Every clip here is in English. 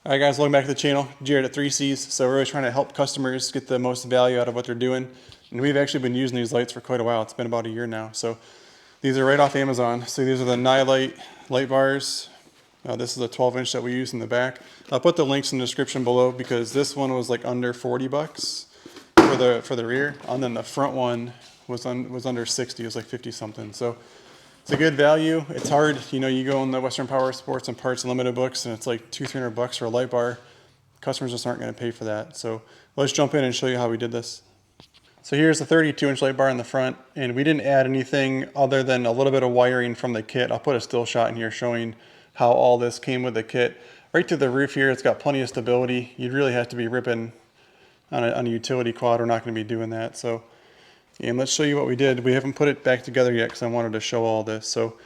All right, guys, welcome back to the channel. Jared at 3Cs. So we're always trying to help customers get the most value out of what they're doing. And we've actually been using these lights for quite a while. It's been about a year now. So these are right off Amazon. So these are the Nite Light Bars. This is a 12-inch that we use in the back. I'll put the links in the description below because this one was like under 40 bucks for the rear. And then the front one was under 60. It was like 50 something. So it's a good value. It's hard, you know, you go in the Western Power Sports and Parts Limited books and it's like $200-300 bucks for a light bar. Customers just aren't going to pay for that. So let's jump in and show you how we did this. So here's the 32-inch light bar in the front, and we didn't add anything other than a little bit of wiring from the kit. I'll put a still shot in here showing how all this came with the kit. Right to the roof here, it's got plenty of stability. You'd really have to be ripping on a utility quad. We're not going to be doing that. So, and let's show you what we did. We haven't put it back together yet because I wanted to show all this. So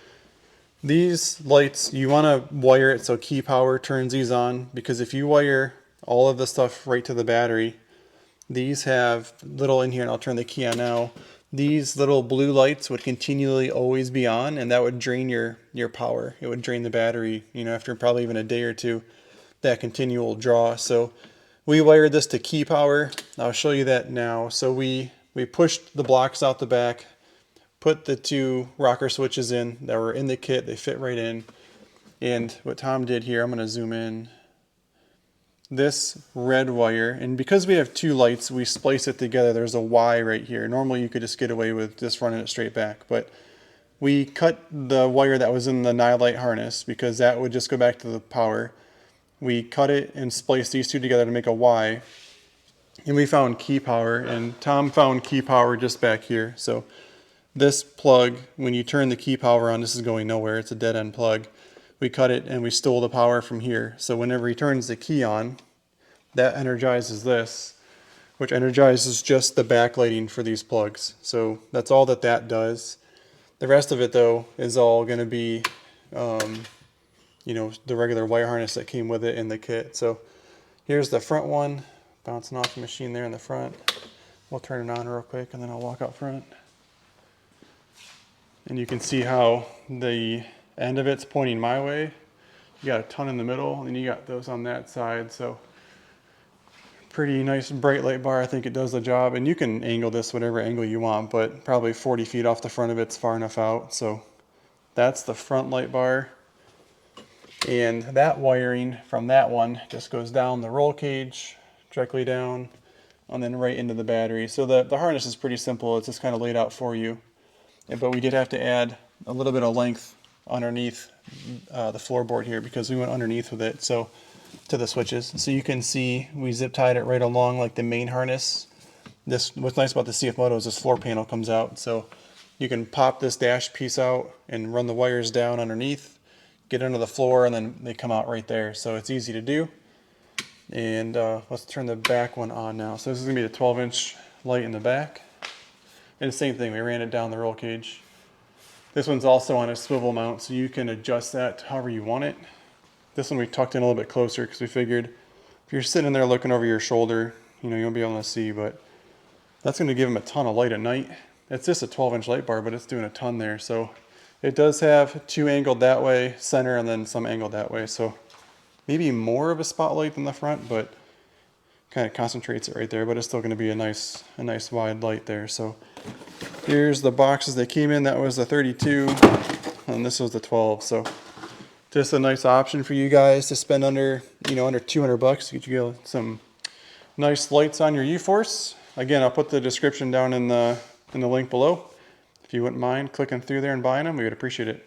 these lights, you want to wire it so key power turns these on, because if you wire all of the stuff right to the battery, these have little in here, and I'll turn the key on now. These little blue lights would continually always be on, and that would drain your power. It would drain the battery, you know, after probably even a day or two, that continual draw. So we wired this to key power. I'll show you that now. So we pushed the blocks out the back, put the two rocker switches in that were in the kit. They fit right in. And what Tom did here, I'm going to zoom in. This red wire, and because we have two lights, we splice it together. There's a Y right here. Normally you could just get away with just running it straight back, but we cut the wire that was in the Nite Light harness because that would just go back to the power. We cut it and spliced these two together to make a Y. And we found key power, and Tom found key power just back here. So this plug, when you turn the key power on, this is going nowhere. It's a dead end plug. We cut it and we stole the power from here. So whenever he turns the key on, that energizes this, which energizes just the backlighting for these plugs. So that's all that does. The rest of it though is all going to be, you know, the regular wire harness that came with it in the kit. So here's the front one, bouncing off the machine there in the front. We'll turn it on real quick and then I'll walk out front. And you can see how the end of it's pointing my way. You got a ton in the middle, and then you got those on that side. So pretty nice bright light bar. I think it does the job, and you can angle this whatever angle you want, but probably 40 feet off the front of it's far enough out. So that's the front light bar, and that wiring from that one just goes down the roll cage directly down and then right into the battery. So the harness is pretty simple. It's just kind of laid out for you, but we did have to add a little bit of length underneath the floorboard here because we went underneath with it, so to the switches. So you can see we zip tied it right along like the main harness. What's nice about the CF Moto is this floor panel comes out, so you can pop this dash piece out and run the wires down underneath, get under the floor, and then they come out right there. So it's easy to do. And let's turn the back one on now. So this is gonna be the 12-inch light in the back, and the same thing, we ran it down the roll cage. This one's also on a swivel mount, so you can adjust that however you want it. This one we tucked in a little bit closer because we figured if you're sitting there looking over your shoulder, you know, you won't be able to see, but that's going to give them a ton of light at night. It's just a 12-inch light bar, but it's doing a ton there. So it does have two angled that way, center, and then some angled that way. So maybe more of a spotlight than the front, but kind of concentrates it right there, but it's still going to be a nice wide light there. So here's the boxes they came in. That was the 32 and this was the 12. So just a nice option for you guys to spend under 200 bucks to get you some nice lights on your U-Force. Again, I'll put the description down in the link below. If you wouldn't mind clicking through there and buying them, we would appreciate it.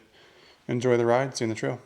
Enjoy the ride. See you in the trail.